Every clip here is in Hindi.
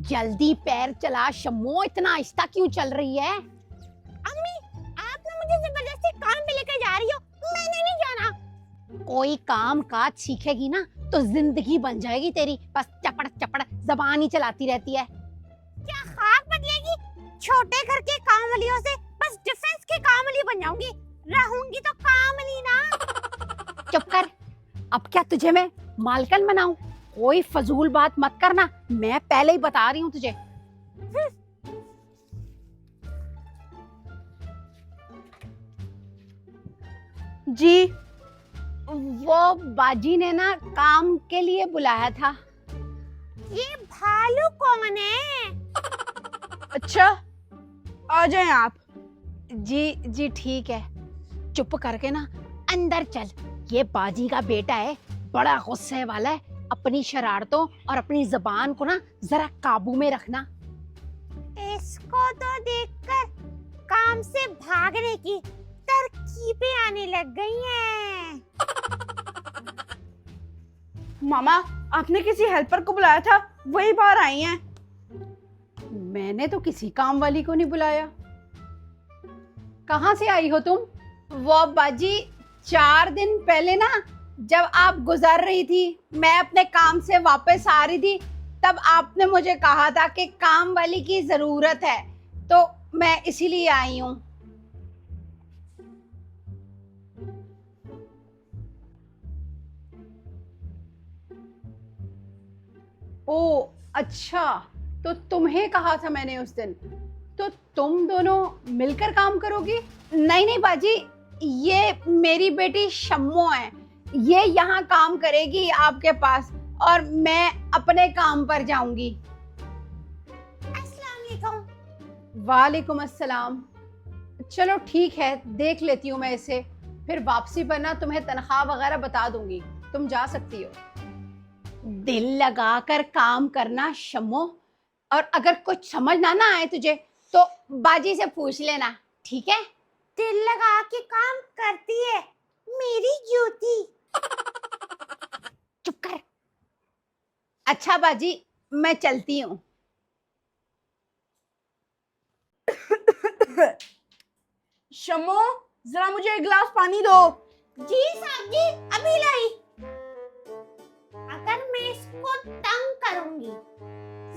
जल्दी पैर चला शम्मो, इतना आहिस्ता क्यों चल रही है? अम्मी, आप ना मुझे जबरदस्ती काम पे लेकर जा रही हो, मैंने नहीं जाना। कोई काम काज सीखेगी ना तो जिंदगी बन जाएगी तेरी, बस चपड़ चपड़ जबान ही चलाती रहती है। क्या खाक बदलेगी? छोटे घर के कामवालियों से बस डिफेंस की कामवाली बन जाऊंगी, रहूंगी तो कामवाली ना। चुप कर, अब क्या तुझे मैं मालकन बनाऊं? कोई फजूल बात मत करना, मैं पहले ही बता रही हूँ तुझे। जी, वो बाजी ने ना काम के लिए बुलाया था। ये भालू कौन है? अच्छा, आ जाएं आप। जी ठीक है, चुप करके ना अंदर चल। ये बाजी का बेटा है, बड़ा गुस्से वाला है। अपनी शरारतों और अपनी जबान को ना जरा काबू में रखना। इसको तो देखकर काम से भागने की तरकीबें आने लग गई हैं। मामा, आपने किसी हेल्पर को बुलाया था, वही बाहर आई हैं। मैंने तो किसी काम वाली को नहीं बुलाया। कहाँ से आई हो तुम? वो बाजी 4 दिन पहले ना, जब आप गुजर रही थी, मैं अपने काम से वापस आ रही थी, तब आपने मुझे कहा था कि काम वाली की जरूरत है, तो मैं इसीलिए आई हूँ। ओ अच्छा, तो तुम्हें कहा था मैंने उस दिन, तो तुम दोनों मिलकर काम करोगी? नहीं बाजी, ये मेरी बेटी शम्मो है, ये यहाँ काम करेगी आपके पास और मैं अपने काम पर जाऊंगी। अस्सलाम वालेकुम। वालेकुम अस्सलाम। चलो ठीक है, देख लेती हूँ मैं इसे, फिर वापसी पर ना तुम्हें तनख्वाह वगैरह बता दूंगी, तुम जा सकती हो। दिल लगाकर काम करना शम्मो, और अगर कुछ समझ ना आए तुझे तो बाजी से पूछ लेना, ठीक है? दिल लगा के काम करती है मेरी जूती। चुप कर। अच्छा बाजी, मैं चलती हूँ। शम्मो, जरा मुझे एक गिलास पानी दो। जी साहब जी, अभी लाई। अगर मैं इसको तंग करूंगी,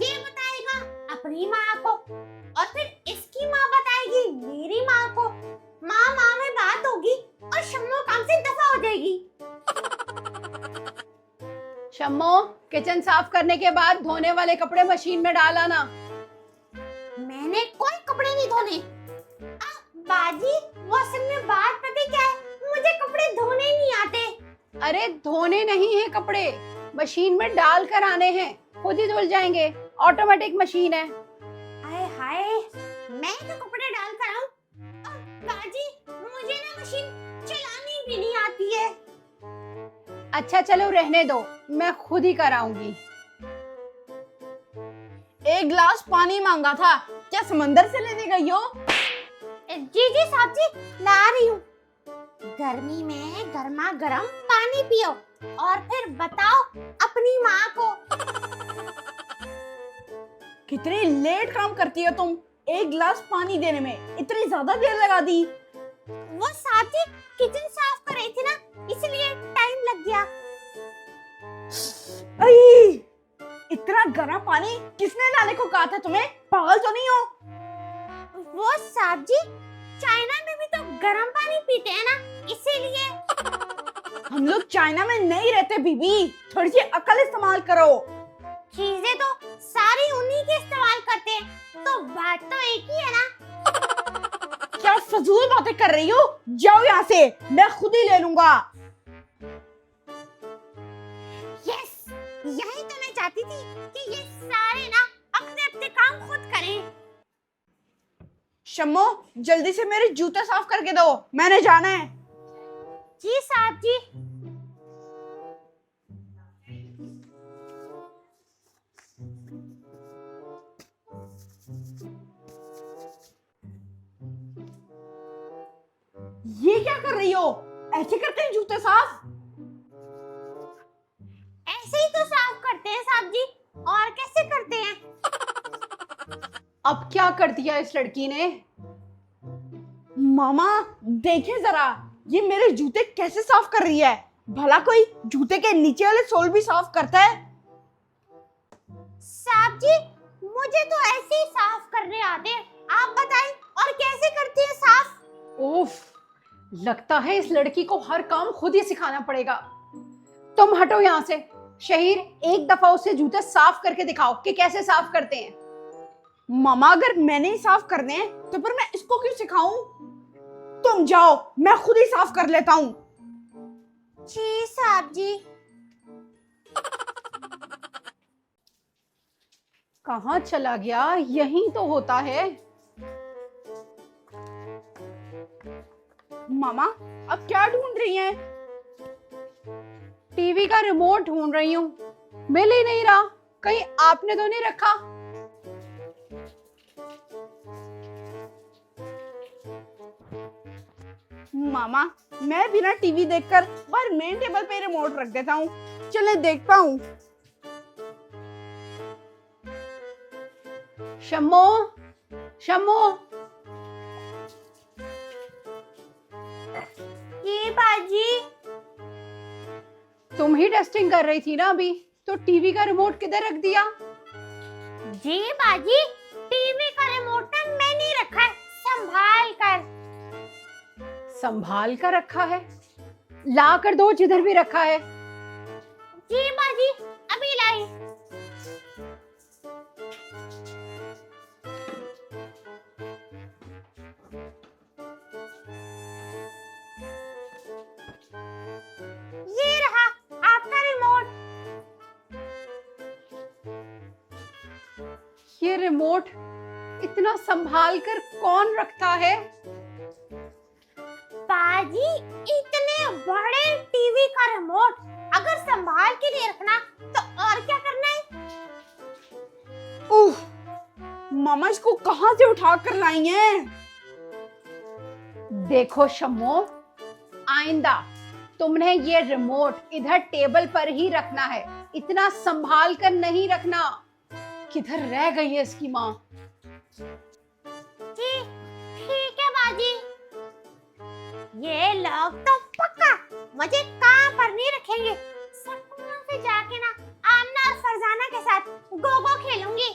ये बताएगा अपनी माँ को, और फिर इसकी माँ बताएगी मेरी माँ को। माँ में बात होगी और शम्मो काम से दफा हो जाएगी। शम्मो, किचन साफ करने के बाद धोने वाले कपड़े मशीन में डाल आना। मैंने कोई कपड़े नहीं धोने। बाजी, वो असल में बात पता क्या है, मुझे कपड़े धोने नहीं आते। अरे धोने नहीं है कपड़े, मशीन में डाल कर आने हैं, खुद ही धुल जाएंगे, ऑटोमेटिक मशीन है। हाय हाय, मैं तो कपड़े डाल कर आऊं। बाजी, मुझे ना मशीन चलानी भी नहीं आती है। अच्छा चलो रहने दो, मैं खुद ही कराऊंगी। एक गिलास पानी मांगा था, क्या समंदर से लेने गई हो? जी साहब जी, ला रही हूँ। गर्मी में गर्मा गर्म पानी पियो और फिर बताओ अपनी माँ को। कितनी लेट काम करती हो तुम, एक गिलास पानी देने में इतनी ज्यादा देर लगा दी। वो साहब जी किचन साफ कर रही थी ना, इसलिए टाइम लग गया। आई, इतना गर्म पानी किसने लाने को कहा था तुम्हें? पागल तो नहीं हो? वो साहब जी, चाइना में भी तो गर्म पानी पीते हैं ना, इसीलिए। हम लोग चाइना में नहीं रहते बीबी, थोड़ी सी अकल इस्तेमाल करो। चीजें तो सारी उन्हीं के इस्तेमाल करते हैं, तो बात तो एक ही है ना। क्या फजूल बातें कर रही हो? जाओ यहाँ से, मैं खुद ही ले लूंगा। यस, यही तो मैं चाहती थी कि ये सारे ना अपने अपने काम खुद करें। शम्मो, जल्दी से मेरे जूते साफ करके दो, मैंने जाना है। जी साहब जी। ये क्या कर रही हो? ऐसे करते हैं जूते साफ? ऐसे ही तो साफ करते हैं साहब जी, और कैसे करते हैं? अब क्या कर दिया इस लड़की ने? मामा देखें जरा, ये मेरे जूते कैसे साफ कर रही है। भला कोई जूते के नीचे वाले सोल भी साफ करता है? साहब जी, मुझे तो ऐसे ही साफ करने आते हैं। आप बताएं और कैसे करती है साफ? उफ, लगता है इस लड़की को हर काम खुद ही सिखाना पड़ेगा। तुम हटो यहाँ से। शहीर, एक दफा उसे जूते साफ करके दिखाओ कि कैसे साफ करते हैं। मामा अगर मैंने ही साफ करने हैं तो फिर मैं इसको क्यों सिखाऊं? तुम जाओ, मैं खुद ही साफ कर लेता हूँ। जी साहब जी। कहाँ चला गया? यहीं तो होता है। मामा अब क्या ढूंढ रही हैं? टीवी का रिमोट ढूंढ रही हूँ, मिल ही नहीं रहा। कहीं आपने तो नहीं रखा? मामा मैं बिना टीवी देखकर बाहर मेन टेबल पे रिमोट रख देता हूँ। चले देखता हूँ। शम्मो, शम्मो, जी बाजी। तुम ही टेस्टिंग कर रही थी ना अभी, तो टीवी का रिमोट किधर रख दिया? जी बाजी, टीवी का रिमोट ना मैंने रखा है संभाल कर। संभाल कर रखा है? ला कर दो जिधर भी रखा है। जी बाजी, अभी लाई। ये रहा आपका रिमोट। ये रिमोट इतना संभाल कर कौन रखता है? बाजी, इतने बड़े टीवी का रिमोट अगर संभाल के नहीं रखना तो और क्या करना है? उफ, मामा इसको कहाँ से उठा कर लाई हैं? देखो शम्मो, आइंदा तुमने ये रिमोट इधर टेबल पर ही रखना है, इतना संभाल कर नहीं रखना। किधर रह गई है इसकी माँ? जी ठीक है बाजी। ये लोग तो पक्का मुझे काम पर नहीं रखेंगे। सुकून से जाके ना आमना और फरजाना के साथ गोगो खेलूंगी।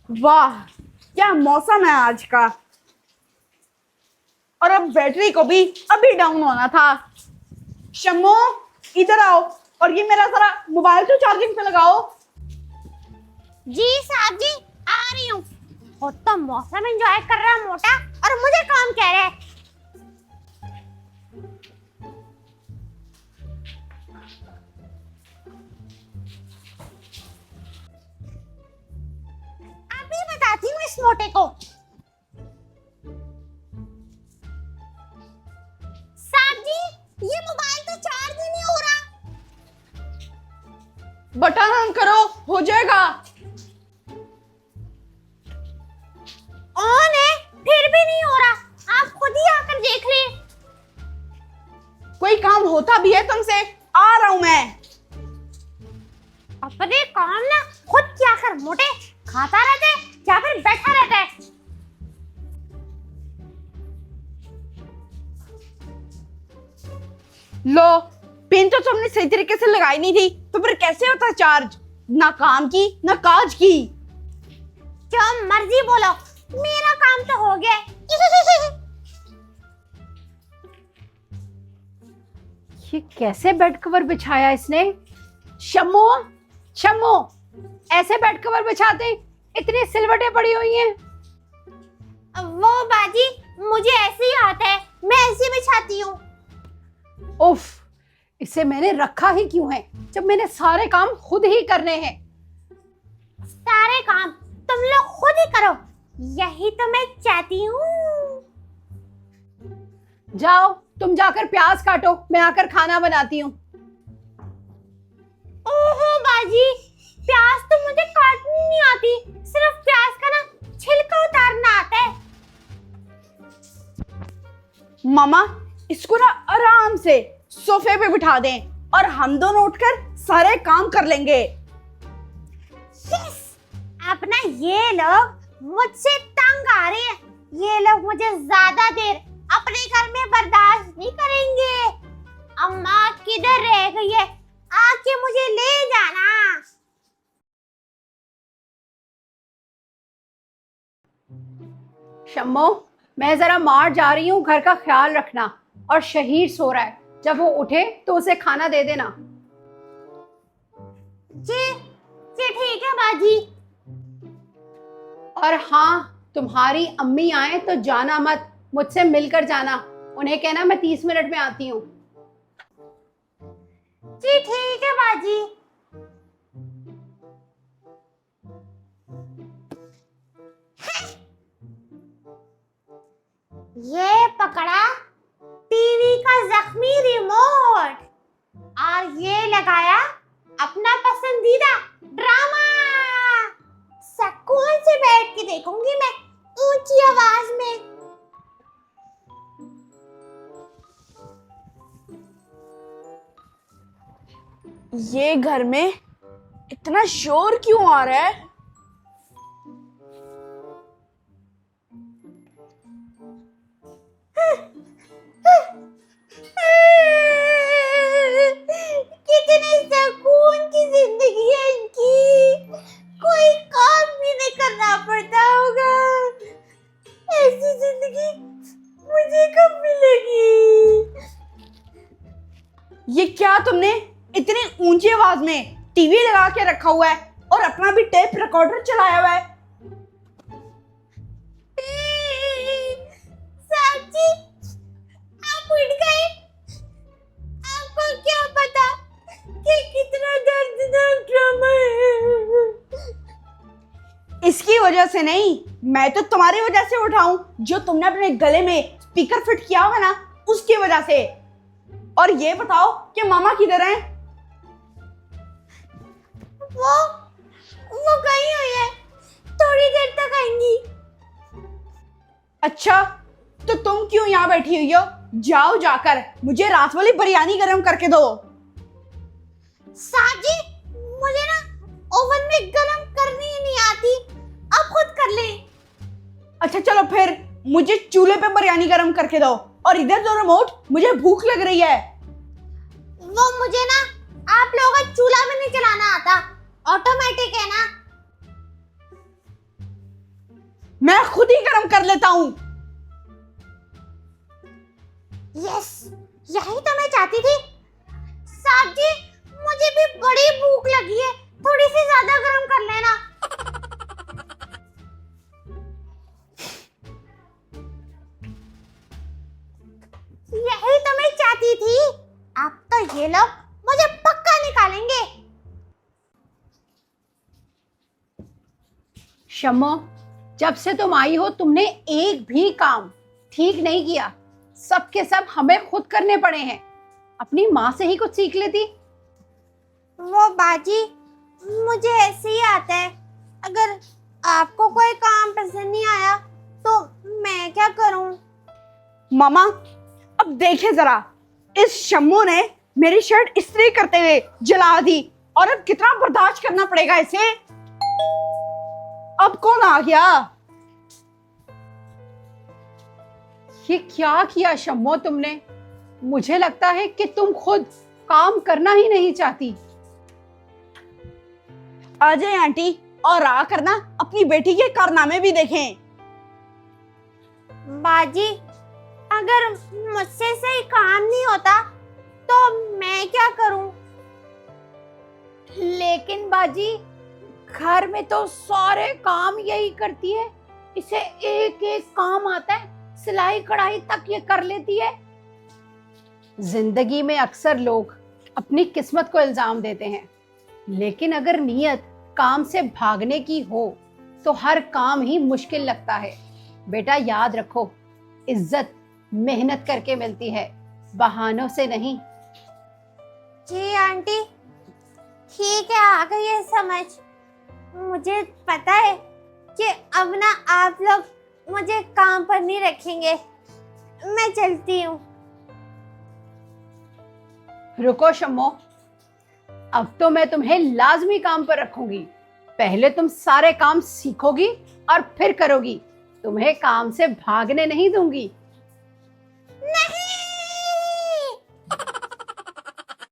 वाह क्या मौसम है आज का। और अब बैटरी को भी अभी डाउन होना था। शम्मो इधर आओ और ये मेरा जरा मोबाइल तो चार्जिंग पे लगाओ। जी साहब जी, आ रही हूँ। खुद तो मौसम एंजॉय कर रहा है मोटा और मुझे काम कह रहा है। अभी बताती हूँ इस मोटे को। साहब जी, ये मोबाइल तो चार्ज ही नहीं हो रहा। बटन ऑन करो, हो जाएगा। ऑन है फिर भी नहीं हो रहा। आप खुद ही आकर देख ले। कोई काम होता भी है तुमसे? आ रहा हूं मैं। अपने काम ना खुद क्या कर मोटे, खाता रहता है या फिर बैठा रहता है। लो, पिन तो तुमने सही तरीके से लगाई नहीं थी, तो फिर कैसे होता चार्ज? ना काम की ना काज की। जो मर्जी बोलो, मेरा काम तो हो गया। ये कैसे बेड कवर बिछाया इसने? शम्मो, शम्मो, ऐसे बेड कवर बिछाते? इतनी सिलवटें पड़ी हुई हैं। वो बाजी, मुझे ऐसे ही आता है, मैं ऐसे बिछाती हूँ। उफ, इसे मैंने रखा ही क्यों है जब मैंने सारे काम खुद ही करने हैं। सारे काम तुम लोग खुद ही करो, यही तो मैं चाहती हूँ। जाओ तुम जाकर प्याज काटो, मैं आकर खाना बनाती हूँ। ओहो बाजी, प्याज तो मुझे काटनी नहीं आती, सिर्फ प्याज का ना छिलका उतारना आता है। मामा इसको ना आराम से सोफे पे बिठा दें और हम दोनों उठकर सारे काम कर लेंगे। यस, अपना ये लोग मुझसे तंग आ रहे हैं। ये लोग मुझे ज्यादा देर अपने घर में बर्दाश्त नहीं करेंगे। अम्मा किधर रह गई है? आके मुझे ले जाना। शम्मो, मैं जरा मार जा रही हूँ, घर का ख्याल रखना। और शहीर सो रहा है, जब वो उठे तो उसे खाना दे देना। जी ठीक है बाजी। और हाँ, तुम्हारी अम्मी आए तो जाना मत, मुझसे मिलकर जाना। उन्हें कहना मैं 30 मिनट में आती हूँ। जी ठीक है बाजी। ये पकड़ा टीवी का जख्मी रिमोट और ये लगाया अपना पसंदीदा ड्रामा। सुकून से बैठ के देखूंगी मैं ऊंची आवाज में। ये घर में इतना शोर क्यों आ रहा है? कितने सुकून की जिंदगी है इनकी। कोई काम भी नहीं करना पड़ता होगा। ऐसी जिंदगी मुझे कब मिलेगी? ये क्या तुमने इतनी ऊंची आवाज में टीवी लगा के रखा हुआ है और अपना भी टेप रिकॉर्डर चलाया हुआ है? साहब जी, आप उठ गए। आपको क्या पता कि कितना दर्दनाक ड्रामा है। इसकी वजह से नहीं, मैं तो तुम्हारी वजह से उठा हूं, जो तुमने अपने गले में स्पीकर फिट किया हुआ ना, उसकी वजह से। और ये बताओ कि मामा किधर हैं? वो गई हुई है, थोड़ी देर तक आएंगी। अच्छा, तो तुम क्यों यहाँ बैठी हुई हो? जाओ, जाकर मुझे रात वाली बिरयानी गरम करके दो। साहब जी, मुझे ना ओवन में गरम करनी ही नहीं आती, आप खुद कर ले। अच्छा चलो फिर मुझे चूल्हे पे बिरयानी गरम करके दो। और इधर दो रिमोट, मुझे भूख लग रही है। वो मुझे ना आप लोगों का चूल्हा भी नहीं चलाना आता, ऑटोमेटिक है ना। मैं खुद ही गरम कर लेता हूँ। यस, यही तो मैं चाहती थी। साहब जी, मुझे भी बड़ी भूख लगी है, थोड़ी सी ज्यादा गरम कर लेना। यही तो मैं चाहती थी। अब तो ये लोग मुझे पक्का निकालेंगे। शम्मो, जब से तुम आई हो तुमने एक भी काम ठीक नहीं किया। सब के सब हमें खुद करने पड़े हैं। अपनी माँ से ही कुछ सीख लेती। वो बाजी, मुझे ऐसे ही आता है। अगर आपको कोई काम पसंद नहीं आया तो मैं क्या करूं? मामा, अब देखे जरा, इस शम्मू ने मेरी शर्ट इस्त्री करते हुए जला दी। और अब कितना बर्दाश्त करना पड़ेगा इसे? अब कौन आ गया? ये क्या किया शम्मो तुमने? मुझे लगता है कि तुम खुद काम करना ही नहीं चाहती। आ जाए आंटी, और आकर ना अपनी बेटी के कारनामे भी देखें। बाजी, अगर मुझसे सही काम नहीं होता तो मैं क्या करूं? लेकिन बाजी, घर में तो सारे काम यही करती है। इसे एक एक काम आता है, सिलाई कढ़ाई तक ये कर लेती है। जिंदगी में अक्सर लोग अपनी किस्मत को इल्जाम देते हैं, लेकिन अगर नीयत काम से भागने की हो तो हर काम ही मुश्किल लगता है। बेटा याद रखो, इज्जत मेहनत करके मिलती है, बहानों से नहीं। जी आंटी, ठीक है, आ गई है समझ। मुझे पता है कि अब ना आप लोग मुझे काम पर नहीं रखेंगे। मैं चलती हूँ। रुको शम्मो, अब तो मैं तुम्हें लाजमी काम पर रखूंगी। पहले तुम सारे काम सीखोगी और फिर करोगी। तुम्हें काम से भागने नहीं दूंगी।